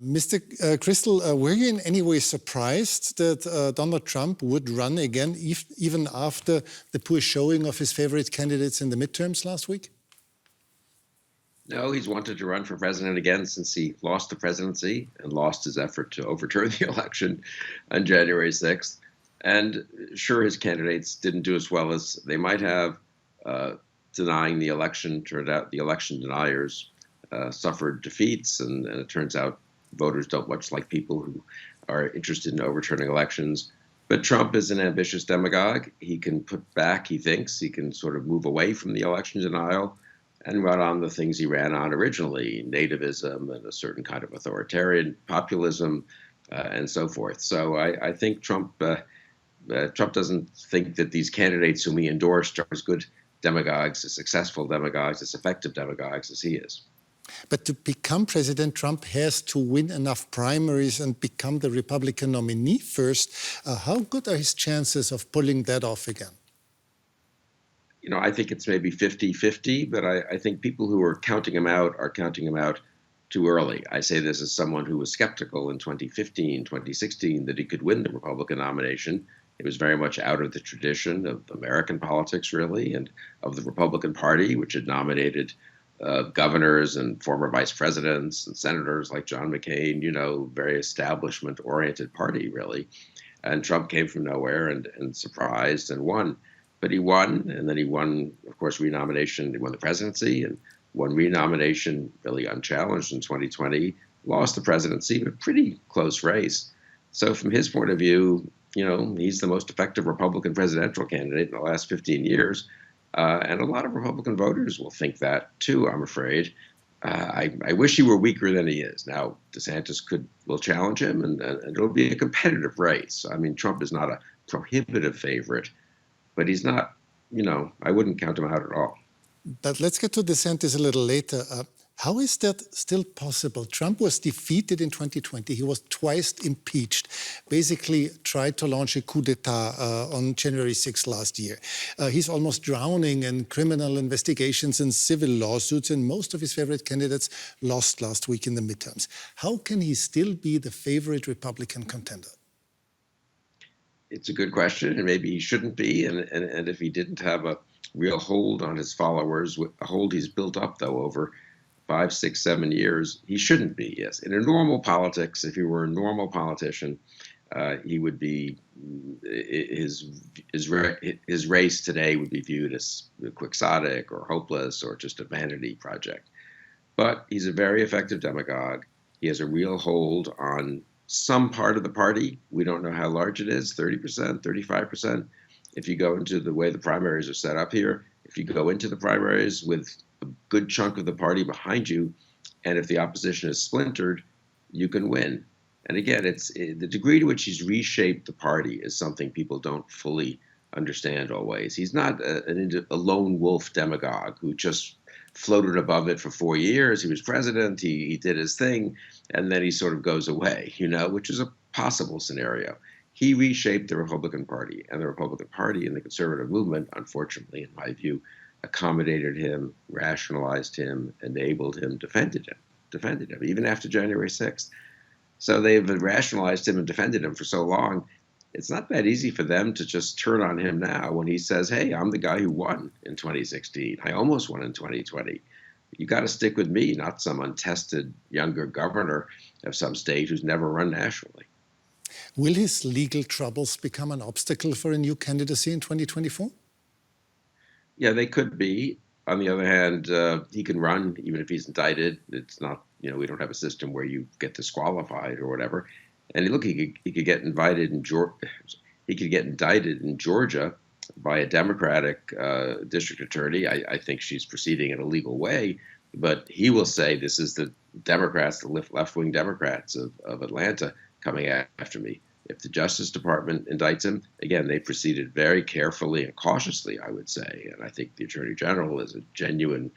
Mr. Kristol, were you in any way surprised that Donald Trump would run again, even after the poor showing of his favorite candidates in the midterms last week? No, he's wanted to run for president again since he lost the presidency and lost his effort to overturn the election on January 6th. And sure, his candidates didn't do as well as they might have. Denying the election, turned out the election deniers suffered defeats, and it turns out voters don't much like people who are interested in overturning elections. But Trump is an ambitious demagogue. He can put back, he thinks, he can sort of move away from the election denial and run on the things he ran on originally, nativism and a certain kind of authoritarian populism and so forth. So I think Trump doesn't think that these candidates whom he endorsed are as good demagogues, as successful demagogues, as effective demagogues as he is. But to become president, Trump has to win enough primaries and become the Republican nominee first. How good are his chances of pulling that off again? You know, I think it's maybe 50-50, but I think people who are counting him out are counting him out too early. I say this as someone who was skeptical in 2015, 2016, that he could win the Republican nomination. It was very much out of the tradition of American politics, really, and of the Republican Party, which had nominated governors and former vice presidents and senators like John McCain, you know, very establishment-oriented party, really. And Trump came from nowhere and surprised and won. But he won, and then he won, of course, renomination. He won the presidency and won renomination really unchallenged in 2020, lost the presidency, but pretty close race. So from his point of view, you know, he's the most effective Republican presidential candidate in the last 15 years. And a lot of Republican voters will think that too, I'm afraid. I wish he were weaker than he is. Now, DeSantis will challenge him, and it'll be a competitive race. I mean, Trump is not a prohibitive favorite, but he's not, you know, I wouldn't count him out at all. But let's get to DeSantis a little later. How is that still possible? Trump was defeated in 2020. He was twice impeached, basically tried to launch a coup d'etat on January 6th last year. He's almost drowning in criminal investigations and civil lawsuits, and most of his favorite candidates lost last week in the midterms. How can he still be the favorite Republican contender? It's a good question, and maybe he shouldn't be. And if he didn't have a real hold on his followers, a hold he's built up, though, over 5, 6, 7 years, he shouldn't be, yes. In a normal politics, if he were a normal politician, he would be, his race today would be viewed as quixotic or hopeless or just a vanity project. But he's a very effective demagogue. He has a real hold on some part of the party. We don't know how large it is, 30%, 35%. If you go into the way the primaries are set up here, if you go into the primaries with a good chunk of the party behind you, and if the opposition is splintered, you can win. And again, it's the degree to which he's reshaped the party is something people don't fully understand always. He's not a lone wolf demagogue who just floated above it for 4 years. He was president, he did his thing, and then he sort of goes away, you know, which is a possible scenario. He reshaped the Republican Party, and the Republican Party and the conservative movement, unfortunately, in my view, accommodated him, rationalized him, enabled him, defended him, even after January 6th. So they've rationalized him and defended him for so long. It's not that easy for them to just turn on him now when he says, hey, I'm the guy who won in 2016. I almost won in 2020. You got to stick with me, not some untested younger governor of some state who's never run nationally. Will his legal troubles become an obstacle for a new candidacy in 2024? Yeah, they could be. On the other hand, he can run even if he's indicted. It's not, you know, we don't have a system where you get disqualified or whatever. And look, he could get indicted in Georgia by a Democratic district attorney. I think she's proceeding in a legal way, but he will say this is the Democrats, the left-wing Democrats of Atlanta coming after me. If the Justice Department indicts him, again, they proceeded very carefully and cautiously, I would say. And I think the Attorney General is a genuine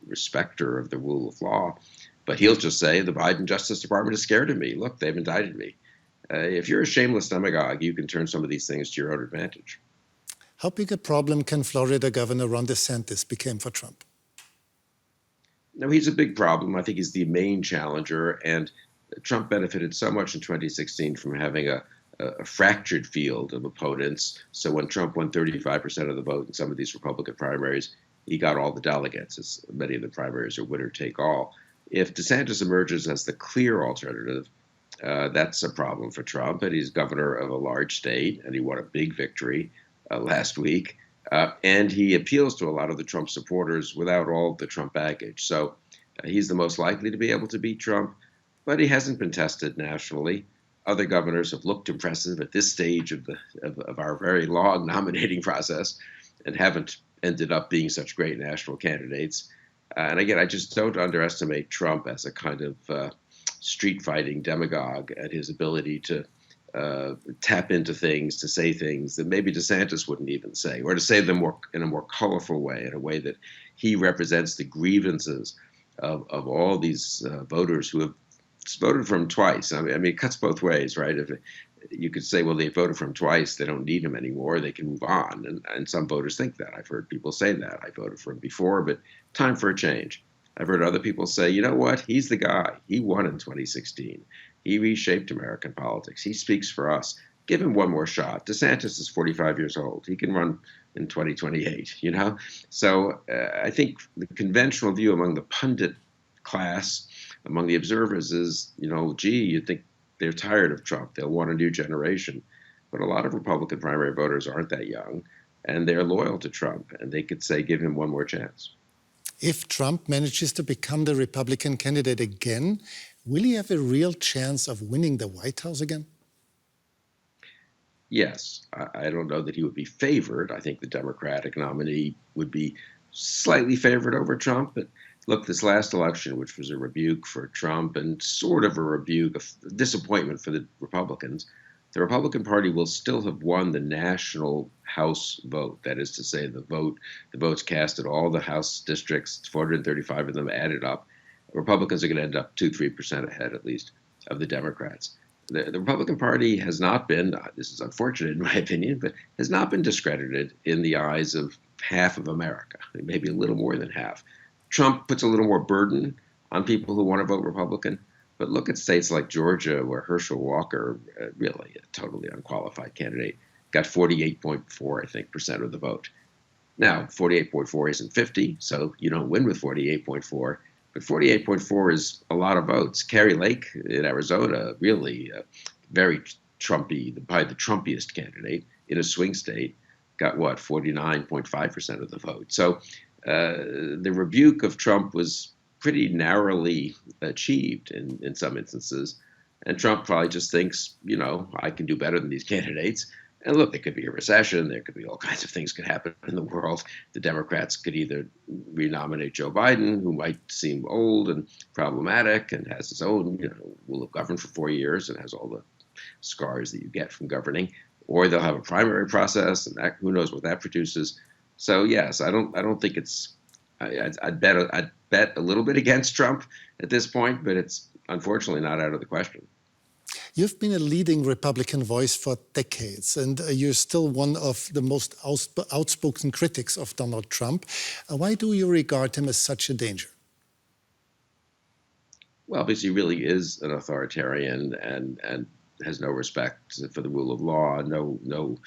respecter of the rule of law. But he'll just say the Biden Justice Department is scared of me. Look, they've indicted me. If you're a shameless demagogue, you can turn some of these things to your own advantage. How big a problem can Florida Governor Ron DeSantis become for Trump? No, he's a big problem. I think he's the main challenger. And Trump benefited so much in 2016 from having a fractured field of opponents. So when Trump won 35% of the vote in some of these Republican primaries, he got all the delegates, as many of the primaries are winner take all. If DeSantis emerges as the clear alternative, that's a problem for Trump. And he's governor of a large state, and he won a big victory last week. And he appeals to a lot of the Trump supporters without all the Trump baggage. So he's the most likely to be able to beat Trump, but he hasn't been tested nationally. Other governors have looked impressive at this stage of our very long nominating process and haven't ended up being such great national candidates. And again, I just don't underestimate Trump as a kind of street fighting demagogue and his ability to tap into things, to say things that maybe DeSantis wouldn't even say, or to say them more in a more colorful way, in a way that he represents the grievances of all these voters who have voted for him twice. I mean, it cuts both ways, right? If you could say, well, they voted for him twice, they don't need him anymore, they can move on. And some voters think that. I've heard people say that. I voted for him before, but time for a change. I've heard other people say, you know what? He's the guy. He won in 2016. He reshaped American politics. He speaks for us. Give him one more shot. DeSantis is 45 years old. He can run in 2028, you know? So I think the conventional view among the pundit class, among the observers is, you know, gee, you think they're tired of Trump. They'll want a new generation. But a lot of Republican primary voters aren't that young, and they're loyal to Trump, and they could say, give him one more chance. If Trump manages to become the Republican candidate again, will he have a real chance of winning the White House again? Yes. I don't know that he would be favored. I think the Democratic nominee would be slightly favored over Trump. But look, this last election, which was a rebuke for Trump and sort of a rebuke, of disappointment for the Republicans, the Republican Party will still have won the national House vote. That is to say, the votes cast at all the House districts, 435 of them added up. Republicans are going to end up 2-3% ahead, at least, of the Democrats. The Republican Party has not been, this is unfortunate in my opinion, but has not been discredited in the eyes of half of America, maybe a little more than half. Trump puts a little more burden on people who want to vote Republican. But look at states like Georgia, where Herschel Walker, really a totally unqualified candidate, got 48.4, I think, percent of the vote. Now, 48.4 isn't 50, so you don't win with 48.4. But 48.4 is a lot of votes. Kari Lake in Arizona, really very Trumpy, probably the Trumpiest candidate in a swing state, got what, 49.5% of the vote. So the rebuke of Trump was pretty narrowly achieved in some instances. And Trump probably just thinks, you know, I can do better than these candidates. And look, there could be a recession. There could be all kinds of things could happen in the world. The Democrats could either renominate Joe Biden, who might seem old and problematic and has his own, you know, will have governed for 4 years and has all the scars that you get from governing, or they'll have a primary process, and that, who knows what that produces. So yes, I don't think it's. I'd bet a little bit against Trump at this point, but it's unfortunately not out of the question. You've been a leading Republican voice for decades, and you're still one of the most outspoken critics of Donald Trump. Why do you regard him as such a danger? Well, because he really is an authoritarian and has no respect for the rule of law, no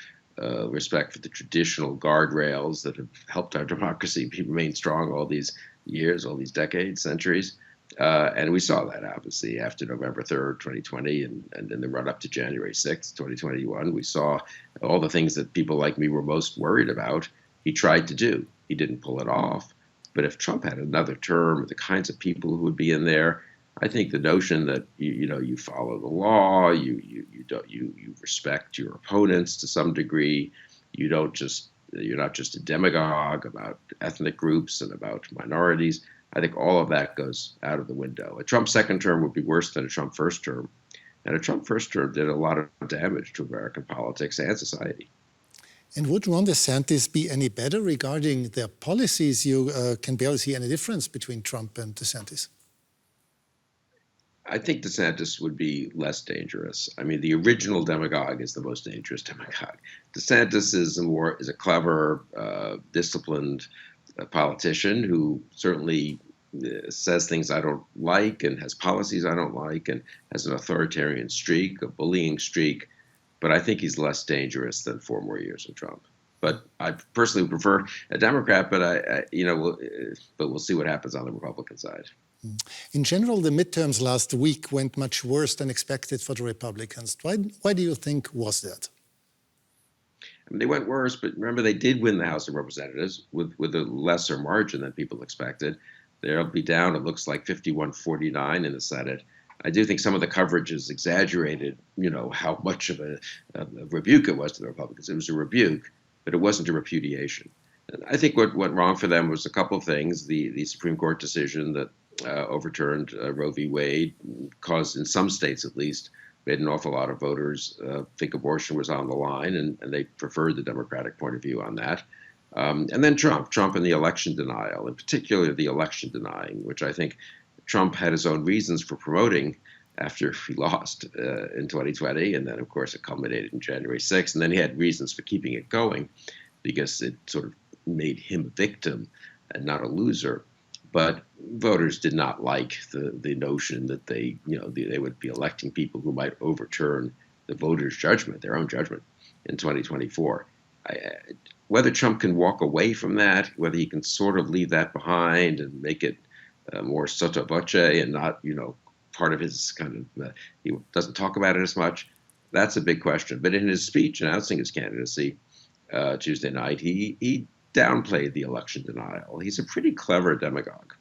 respect for the traditional guardrails that have helped our democracy remain strong all these years, all these decades, centuries. And we saw that, obviously, after November 3rd, 2020, and in the run-up to January 6th, 2021. We saw all the things that people like me were most worried about. He tried to do. He didn't pull it off. But if Trump had another term, the kinds of people who would be in there, I think the notion that you follow the law, you respect your opponents to some degree, you're not just a demagogue about ethnic groups and about minorities. I think all of that goes out of the window. A Trump second term would be worse than a Trump first term. And a Trump first term did a lot of damage to American politics and society. And would Ron DeSantis be any better regarding their policies? You can barely see any difference between Trump and DeSantis. I think DeSantis would be less dangerous. I mean, the original demagogue is the most dangerous demagogue. DeSantis is a clever, disciplined politician who certainly says things I don't like and has policies I don't like and has an authoritarian streak, a bullying streak. But I think he's less dangerous than 4 more years of Trump. But I personally prefer a Democrat, but but we'll see what happens on the Republican side. In general, the midterms last week went much worse than expected for the Republicans. Why do you think was that? I mean, they went worse, but remember, they did win the House of Representatives with a lesser margin than people expected. They'll be down, it looks like 51-49 in the Senate. I do think some of the coverage is exaggerated, how much of a rebuke it was to the Republicans. It was a rebuke, but it wasn't a repudiation. And I think what went wrong for them was a couple of things. The Supreme Court decision that overturned Roe v. Wade caused, in some states at least, made an awful lot of voters think abortion was on the line, and they preferred the Democratic point of view on that. And then Trump and the election denial, in particular the election denying, which I think Trump had his own reasons for promoting after he lost in 2020. And then, of course, it culminated in January 6th. And then he had reasons for keeping it going because it sort of made him a victim and not a loser. But voters did not like the notion that they would be electing people who might overturn the voters' judgment, their own judgment, in 2024. Whether Trump can walk away from that, whether he can sort of leave that behind and make it more sotto voce and not, part of his kind of, he doesn't talk about it as much, that's a big question. But in his speech announcing his candidacy Tuesday night, he downplayed the election denial. He's a pretty clever demagogue.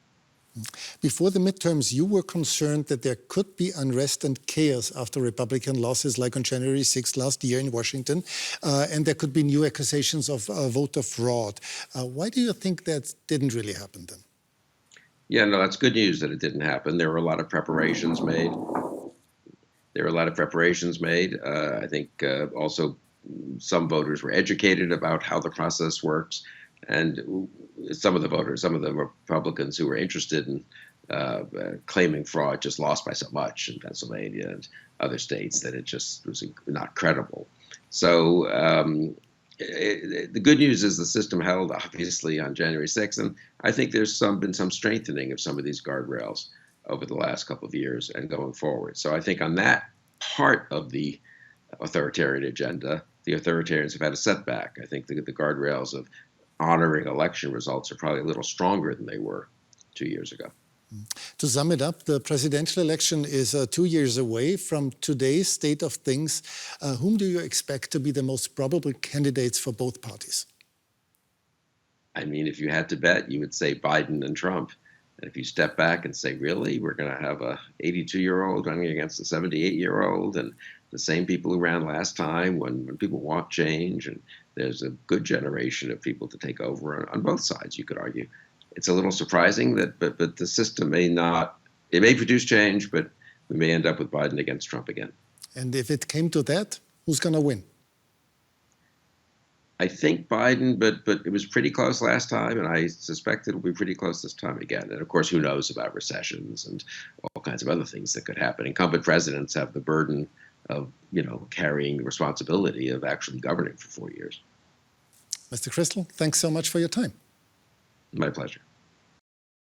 Before the midterms, you were concerned that there could be unrest and chaos after Republican losses like on January 6th last year in Washington, and there could be new accusations of voter fraud. Why do you think that didn't really happen then? Yeah, no, that's good news that it didn't happen. There were a lot of preparations made. I think also some voters were educated about how the process works. And some of the Republicans who were interested in claiming fraud just lost by so much in Pennsylvania and other states that it just was not credible. So the good news is the system held, obviously, on January 6th. And I think there's been some strengthening of some of these guardrails over the last couple of years and going forward. So I think on that part of the authoritarian agenda, the authoritarians have had a setback. I think the guardrails of honoring election results are probably a little stronger than they were 2 years ago. To sum it up, the presidential election is 2 years away from today's state of things. Whom do you expect to be the most probable candidates for both parties? I mean, if you had to bet, you would say Biden and Trump. And if you step back and say, really, we're going to have a 82-year-old running against a 78-year-old and the same people who ran last time when people want change, and there's a good generation of people to take over on both sides, you could argue. It's a little surprising that, but the system may produce change, but we may end up with Biden against Trump again. And if it came to that, who's going to win? I think Biden, but it was pretty close last time, and I suspect it'll be pretty close this time again. And of course, who knows about recessions and all kinds of other things that could happen. Incumbent presidents have the burden of, carrying the responsibility of actually governing for 4 years. Mr. Kristol, thanks so much for your time. My pleasure.